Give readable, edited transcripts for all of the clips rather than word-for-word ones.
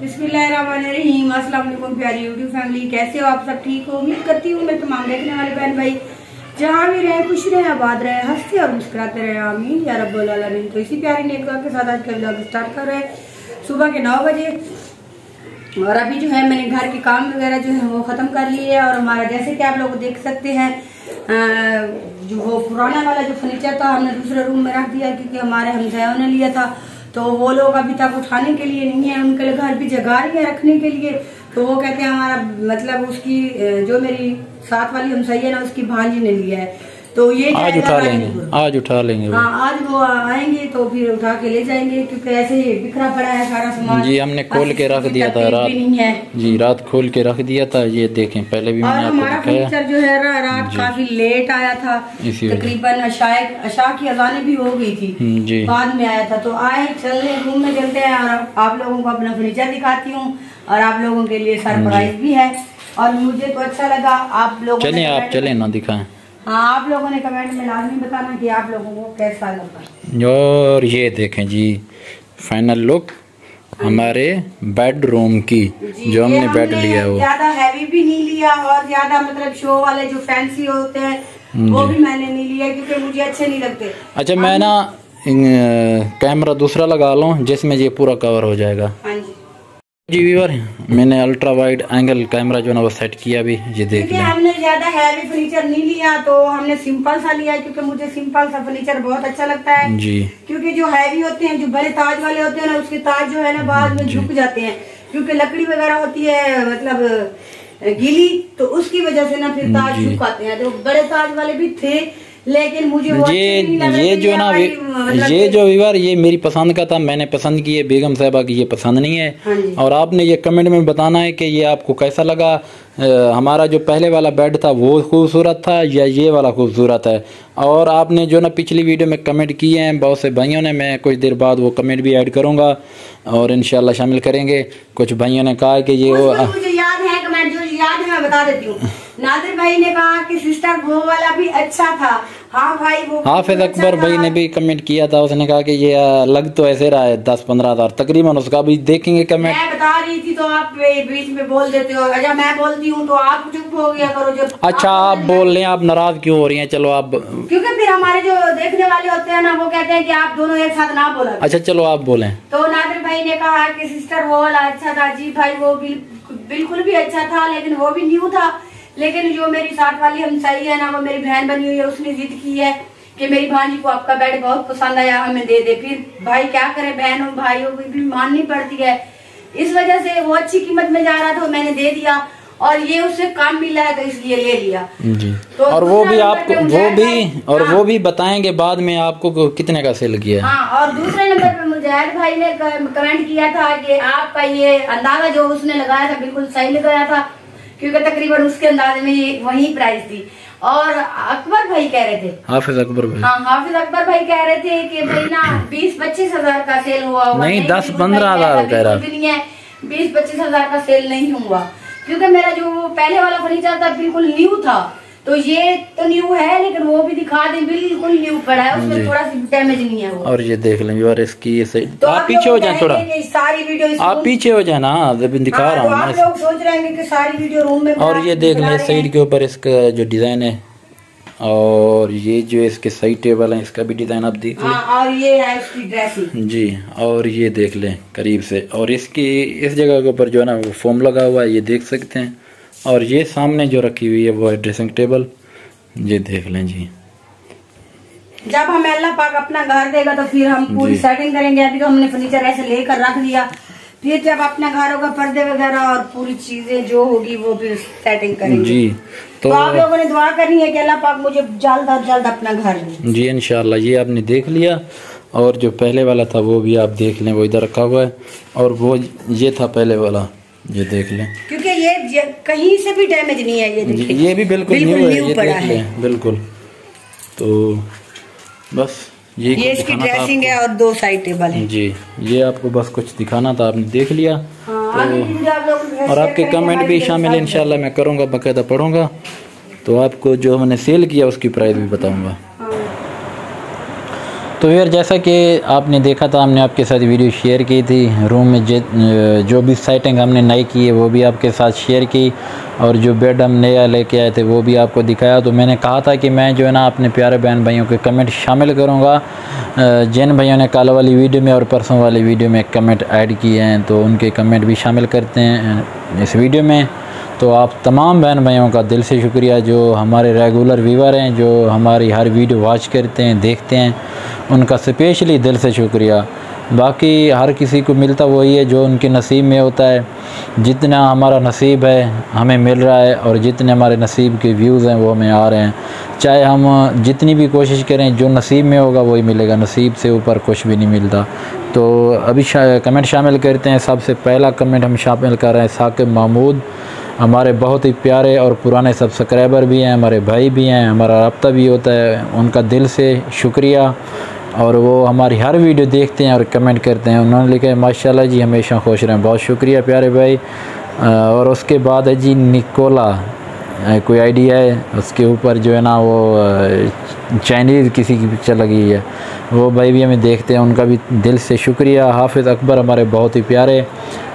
बिस्मिल्लाहिर्रहमानिर्रहीम। अस्सलाम वालेकुम प्यारी यूट्यूब फैमिली, कैसे हो आप सब? ठीक हो? उम्मीद करती हूँ मैं तमाम देखने वाले बहन भाई जहाँ भी रहे खुश रहे, आबाद रहे, हंसते और मुस्कुराते रहे, आमीन या रब्बुल आलमीन। तो इसी प्यारी नेक दुआ के साथ आज का व्लॉग स्टार्ट कर रहे हैं सुबह के 9 बजे। और अभी जो है मैंने घर के काम वगैरह जो है वो ख़त्म कर लिए है। और हमारा जैसे कि आप लोग देख सकते हैं जो वो पुराना वाला जो फर्नीचर था हमने दूसरे रूम में रख दिया, क्योंकि हमारे हमसायों ने लिया था तो वो लोग अभी तक उठाने के लिए नहीं है, उनके घर भी जगह नहीं है रखने के लिए। तो वो कहते हैं हमारा मतलब उसकी जो मेरी साथ वाली हमसाई है ना उसकी भांजी ने लिया है, तो ये आज उठा लेंगे, आज उठा लेंगे। हाँ आज वो आएंगे तो फिर उठा के ले जाएंगे, क्योंकि ऐसे ही बिखरा पड़ा है सारा सामान। जी हमने खोल के रख दिया था रात, जी रात खोल के रख दिया था। ये देखें पहले भी मैंने आपको दिखाया। फर्नीचर जो है ना रात काफी लेट आया था, तकरीबन अशा की अजानें भी हो गई थी, जी बाद में आया था। तो आए चलने रूम में चलते हैं और आप लोगों को अपना फर्नीचर दिखाती हूँ और आप लोगों के लिए सरप्राइज भी है। और मुझे तो अच्छा लगा, आप लोग चलें आप चलें ना दिखाएं। हाँ आप लोगों ने कमेंट में लाजमी बताना कि आप लोगों को कैसा लगा। और ये देखें जी फाइनल लुक हमारे बेडरूम की, जो हमने बेड लिया है वो ज्यादा हैवी भी नहीं लिया और ज्यादा मतलब शो वाले जो फैंसी होते हैं वो भी मैंने नहीं लिया, क्योंकि मुझे अच्छे नहीं लगते। अच्छा मैं ना कैमरा दूसरा लगा लूं जिसमें ये पूरा कवर हो जाएगा। हाँ जी जी व्यूअर, मैंने अल्ट्रा वाइड एंगल कैमरा जो ना वो सेट किया अभी, ये देख लें। हमने ज्यादा हैवी फर्नीचर नहीं लिया, तो हमने सिंपल सा लिया, क्योंकि मुझे सिंपल सा फर्नीचर बहुत अच्छा लगता है जी। क्योंकि जो हैवी होते हैं, जो बड़े ताज वाले होते हैं ना, उसके ताज जो है ना बाद में झुक जाते हैं, क्योंकि लकड़ी वगैरह होती है मतलब गीली, तो उसकी वजह से ना फिर ताज झुक आते हैं। तो बड़े ताज वाले भी थे, लेकिन मुझे वो ये जो ना ये जो व्यूअर ये मेरी पसंद का था, मैंने पसंद की है, बेगम साहबा की ये पसंद नहीं है। हाँ और आपने ये कमेंट में बताना है कि ये आपको कैसा लगा। हमारा जो पहले वाला बेड था वो खूबसूरत था या ये वाला खूबसूरत है। और आपने जो ना पिछली वीडियो में कमेंट किए हैं बहुत से भाइयों ने, मैं कुछ देर बाद वो कमेंट भी ऐड करूँगा और इंशाल्लाह शामिल करेंगे। कुछ भाइयों ने कहा कि ये वो मुझे याद है कमेंट, जो याद है मैं बता देती हूँ। नादिर भाई ने कहा कि सिस्टर वो वाला भी अच्छा था। हाँ भाई वो हाफिज अकबर भाई ने भी कमेंट किया था, उसने कहा कि ये लग तो ऐसे रहा है 10-15 हज़ार तकरीबन, उसका भी देखेंगे कमेंट। मैं बता रही थी तो आप बीच में बोल देते हो, अच्छा मैं बोलती हूँ तो आप चुप हो गया करो। जब अच्छा आप बोल रहे हैं, आप नाराज क्यों हो रही हैं? चलो आप, क्योंकि फिर हमारे जो देखने वाले होते हैं ना वो कहते हैं कि आप दोनों एक साथ ना बोला। अच्छा चलो आप बोलें। तो नादिर भाई ने कहा कि सिस्टर वो वाला अच्छा था। जी भाई वो बिल्कुल भी अच्छा था, लेकिन वो भी न्यू था। लेकिन जो मेरी साथ वाली हमसाई है ना, वो मेरी बहन बनी हुई है, उसने जिद की है कि मेरी भांजी को आपका बेड बहुत पसंद आया, हमें दे दे। फिर भाई क्या करे, बहनों भाइयों को भी माननी पड़ती है, इस वजह से वो अच्छी कीमत में जा रहा था, मैंने दे दिया। और ये उससे काम मिला है तो इसलिए ले लिया जी। तो और वो भी आपको वो भी बताएंगे बाद में आपको कितने का सेल किया। हाँ और दूसरे नंबर पे मुजाहिद भाई ने कमेंट किया था कि आपका ये अंदाजा जो उसने लगाया था बिल्कुल सही लगाया था, क्योंकि तकरीबन उसके अंदाजे में ये वही प्राइस थी। और अकबर भाई कह रहे थे, हाफिज अकबर भाई, हाँ हाफिज अकबर भाई कह रहे थे कि भाई ना 20-25 हजार का सेल हुआ होगा। नहीं 10-15 हजार कह रहा है, 20-25 हजार का सेल नहीं हुआ, क्योंकि मेरा जो पहले वाला फर्नीचर था बिल्कुल न्यू था। तो ये तो न्यू है, लेकिन वो भी दिखा दें, बिल्कुल न्यू पड़ा है, उसमें थोड़ा सी डैमेज नहीं है वो। और ये देख लें यार इसकी ये सही, तो आप पीछे हो जाए थोड़ा, सारी वीडियो आप पीछे हो जाए ना, दिखा रहा हूँ। आप लोग सोच रहे हैं कि सारी वीडियो रूम में। और ये देख लें साइड के ऊपर इसका जो डिजाइन है, और ये जो इसके सही टेबल है इसका भी डिजाइन आप देख लें। और ये है इसकी ड्रेसिंग जी, और ये देख लें करीब से, और इसकी इस जगह के ऊपर जो है ना वो फोम लगा हुआ है, ये देख सकते हैं। और ये सामने जो रखी हुई है वो है ड्रेसिंग टेबल, ये देख लें जी। जब हमें अल्लाह पाक अपना घर देगा तो फिर हम पूरी सेटिंग करेंगे। अभी तो हमने फर्नीचर ऐसे लेकर रख दिया, फिर जब अपना घर होगा पर्दे वगैरह और पूरी चीजें जो होगी वो भी सेटिंग करेंगे जी। तो आप लोगों ने दुआ करनी है कि अल्लाह पाक मुझे जल्द अज जल्द अपना घर दे जी इंशाल्लाह। ये आपने देख लिया, और जो पहले वाला था वो भी आप देख लें, वो इधर रखा हुआ है, और वो ये था पहले वाला, ये देख लें, क्योंकि ये कहीं से भी डैमेज नहीं है। ये भी बिल्कुल न्यू है, ये देख लें बिल्कुल। तो बस ये इसकी ड्रेसिंग है और 2 साइड टेबल है जी। ये आपको बस कुछ दिखाना था, आपने देख लिया। तो और आपके कमेंट भी शामिल इंशाल्लाह मैं करूँगा, बाकायदा पढ़ूंगा, तो आपको जो मैंने सेल किया उसकी प्राइस भी बताऊंगा। तो यार जैसा कि आपने देखा था, हमने आपके साथ वीडियो शेयर की थी, रूम में जो भी सेटिंग हमने नई की है वो भी आपके साथ शेयर की, और जो बेड हम नया लेके आए थे वो भी आपको दिखाया। तो मैंने कहा था कि मैं जो है ना अपने प्यारे बहन भाइयों के कमेंट शामिल करूँगा, जिन भाइयों ने कल वाली वीडियो में और परसों वाली वीडियो में कमेंट ऐड किए हैं तो उनके कमेंट भी शामिल करते हैं इस वीडियो में। तो आप तमाम बहन भाइयों का दिल से शुक्रिया जो हमारे रेगुलर व्यूवर हैं, जो हमारी हर वीडियो वॉच करते हैं, देखते हैं, उनका स्पेशली दिल से शुक्रिया। बाकी हर किसी को मिलता वही है जो उनके नसीब में होता है। जितना हमारा नसीब है हमें मिल रहा है, और जितने हमारे नसीब के व्यूज़ हैं वो हमें आ रहे हैं। चाहे हम जितनी भी कोशिश करें, जो नसीब में होगा वही मिलेगा, नसीब से ऊपर कुछ भी नहीं मिलता। तो अभी कमेंट शामिल करते हैं। सबसे पहला कमेंट हम शामिल कर रहे हैं साकिब महमूद, हमारे बहुत ही प्यारे और पुराने सब्सक्राइबर भी हैं, हमारे भाई भी हैं, हमारा रब्ता भी होता है, उनका दिल से शुक्रिया। और वो हमारी हर वीडियो देखते हैं और कमेंट करते हैं। उन्होंने लिखा है माशाल्लाह जी हमेशा खुश रहें, बहुत शुक्रिया प्यारे भाई। और उसके बाद है जी निकोला, कोई आइडिया है उसके ऊपर जो है ना वो चाइनीज़ किसी की पिक्चर लगी है, वो भाई भी हमें देखते हैं, उनका भी दिल से शुक्रिया। हाफिज़ अकबर हमारे बहुत ही प्यारे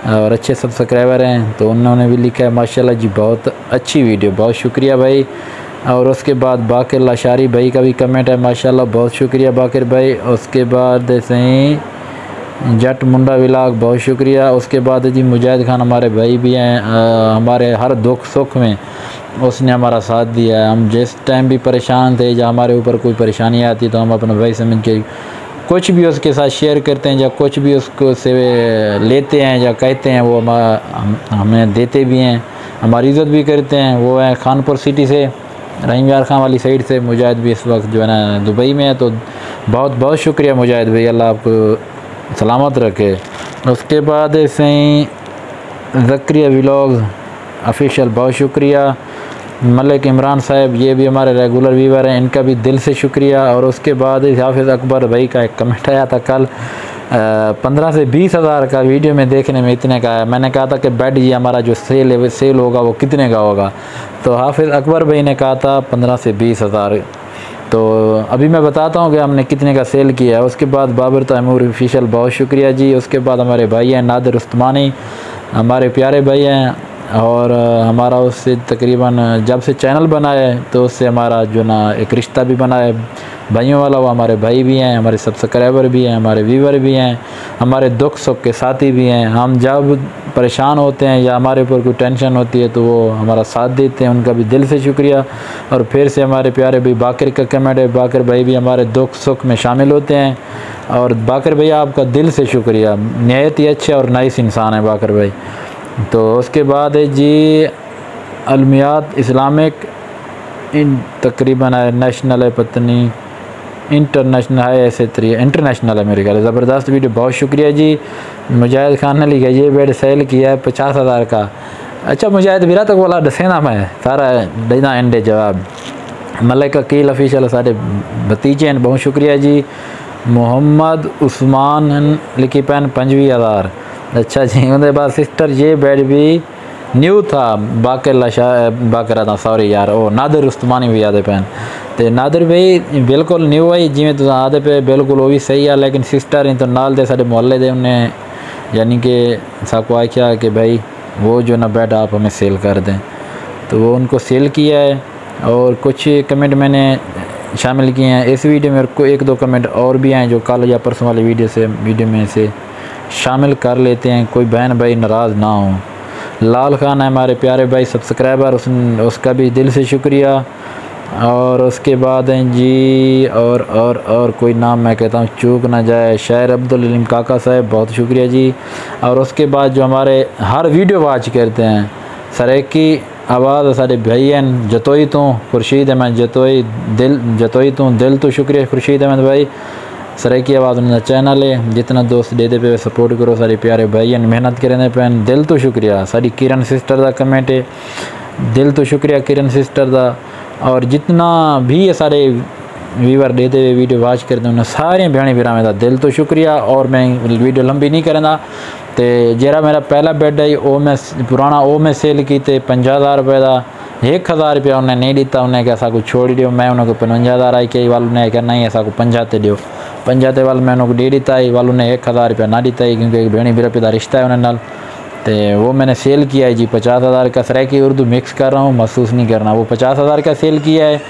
और अच्छे सब्सक्राइबर हैं, तो उन्होंने भी लिखा है माशाल्लाह जी बहुत अच्छी वीडियो, बहुत शुक्रिया भाई। और उसके बाद बाकिर लाशारी भाई का भी कमेंट है माशाल्लाह, बहुत शुक्रिया बाकिर भाई। उसके बाद सही जट मुंडा विलाग, बहुत शुक्रिया। उसके बाद जी मुजाहिद खान हमारे भाई भी हैं, हमारे हर दुख सुख में उसने हमारा साथ दिया है। हम जिस टाइम भी परेशान थे या हमारे ऊपर कोई परेशानी आती तो हम अपना भाई समझ के कुछ भी उसके साथ शेयर करते हैं, या कुछ भी उसको से लेते हैं या कहते हैं, वो हमें देते भी हैं, हमारी इज़्ज़त भी करते हैं। वो है खानपुर सिटी से, रहीम यार खान वाली साइड से। मुजाहिद भी इस वक्त जो है ना दुबई में है, तो बहुत बहुत शुक्रिया मुजाहिद भाई, अल्लाह आपको सलामत रखे। उसके बाद सही ज़करिया व्लॉग्स ऑफिशियल, बहुत शुक्रिया। मलिक इमरान साहब, ये भी हमारे रेगुलर व्यूवर हैं, इनका भी दिल से शुक्रिया। और उसके बाद हाफिज़ अकबर भाई का एक कमेंट आया था कल, 15 से 20 हज़ार का वीडियो में देखने में इतने का है। मैंने कहा था कि बेड ये हमारा जो सेल होगा वो कितने का होगा, तो हाफिज़ अकबर भाई ने कहा था 15 से 20 हज़ार। तो अभी मैं बताता हूँ कि हमने कितने का सेल किया है। उसके बाद बाबर तैमूर ऑफिशियल, बहुत शुक्रिया जी। उसके बाद हमारे भाई हैं नादिर उस्मानी, हमारे प्यारे भाई हैं, और हमारा उससे तकरीबन जब से चैनल बना है तो उससे हमारा जो ना एक रिश्ता भी बना है भाइयों वाला, वो हमारे भाई भी हैं, हमारे सब्सक्राइबर भी हैं, हमारे व्यूवर भी हैं, हमारे दुख सुख के साथी भी हैं। हम जब परेशान होते हैं या हमारे ऊपर कोई टेंशन होती है तो वो हमारा साथ देते हैं, उनका भी दिल से शुक्रिया। और फिर से हमारे प्यारे भाई बाकिर का कमेंट है, बाकिर भाई भी हमारे दुख सुख में शामिल होते हैं, और बाकिर भैया आपका दिल से शुक्रिया, नहायत ही अच्छे और नाइस इंसान है बाकिर भाई। तो उसके बाद है जी अलमियात इस्लामिक, इन तकरीबन है नेशनल है, पत्नी इंटरनेशनल है, ऐसे तरीके इंटरनेशनल है मेरे ख्याल। ज़बरदस्त वीडियो, बहुत शुक्रिया जी। मुजाहिद खान ने लिखा ये बेड सेल किया है 50 हज़ार का। अच्छा मुजाहिद मेरा तक वाला दसेना में सारा देना एंडे जवाब। मलिक अकील ऑफिशियल सारे भतीजे हैं, बहुत शुक्रिया जी। मोहम्मद उस्मान लिखी पैन 25,000। अच्छा जी। उनके बाद सिस्टर ये बेड भी न्यू था, बाकर था सॉरी यार, वो नादिर उस्मानी भी आदे पैन, तो नादिर भाई बिल्कुल न्यू है जिमें तुम आदे पे बिल्कुल वो भी सही है। लेकिन सिस्टर इन तो नाल दे साढ़े मोहल्ले दे उन्हें यानी कि साको आख्या कि भाई वो जो ना बेड आप हमें सेल कर दें, तो वो उनको सेल किया है। और कुछ कमेंट मैंने शामिल किए हैं इस वीडियो में, और एक दो कमेंट और भी हैं जो कल या परसों वाली वीडियो में से शामिल कर लेते हैं, कोई बहन भाई नाराज़ ना हो। लाल खान है हमारे प्यारे भाई सब्सक्राइबर, उसका भी दिल से शुक्रिया। और उसके बाद हैं जी और कोई नाम मैं कहता हूँ चूक ना जाए, शायर अब्दुल अलीम काका साहब, बहुत शुक्रिया जी। और उसके बाद जो हमारे हर वीडियो वॉच करते हैं, सरेकी आवाज़ सारे भाई हैं जतोई तो खुर्शीद अहमद जतोई तो दिल तो शुक्रिया खुर्शीद अहमद भाई। सरेकी आवाज़ उनका चैनल है, जितना दोस्त दे पे सपोर्ट करो, सारे प्यारे भाई हैं मेहनत करें पैन, दिल तो शुक्रिया। सारी किरण सिस्टर का कमेंट है, दिल तो शुक्रिया किरण सिस्टर का। और जितना भी ये सारे व्यूवर देते हुए वीडियो वॉच करते हैं सारे भैन भरा का दिल तो शुक्रिया। और मैं वीडियो लंबी नहीं करना, तो जरा मेरा पहला बेड है वो मैं पुराना वो मैं सेल किए 50,000 रुपये का, 1,000 रुपया उन्हें नहीं दिता, उन्हें क्या ऐसा कुछ छोड़ दियो, मैं उन्हें 55,000 आई कई वाल उन्हें क्या नहीं ऐसा को 50 दियो, पंजाते वाल मैंने को दे दिता है, वालों ने 1000 रुपया ना दिता है क्योंकि एक भेड़ी बिरपी का रिश्ता है उन्हें नाल, तो वो मैंने सेल किया है जी 50,000 का। सराइकी उर्दू मिक्स कर रहा हूँ, महसूस नहीं करना, वो 50,000 का सेल किया है।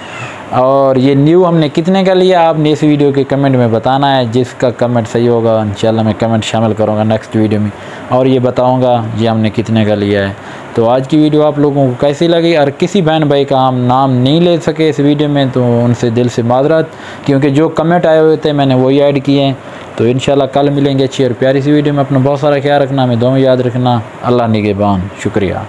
और ये न्यू हमने कितने का लिया आपने इस वीडियो के कमेंट में बताना है। जिसका कमेंट सही होगा इंशाल्लाह मैं कमेंट शामिल करूँगा नेक्स्ट वीडियो में और ये बताऊँगा ये हमने कितने का लिया है। तो आज की वीडियो आप लोगों को कैसी लगी, और किसी बहन भाई का हम नाम नहीं ले सके इस वीडियो में तो उनसे दिल से माजरत, क्योंकि जो कमेंट आए हुए थे मैंने वही ऐड किए हैं। तो इंशाल्लाह कल मिलेंगे अच्छी और प्यारी सी वीडियो में। अपना बहुत सारा ख्याल रखना, हमें दुआ में याद रखना। अल्लाह निगहबान। शुक्रिया।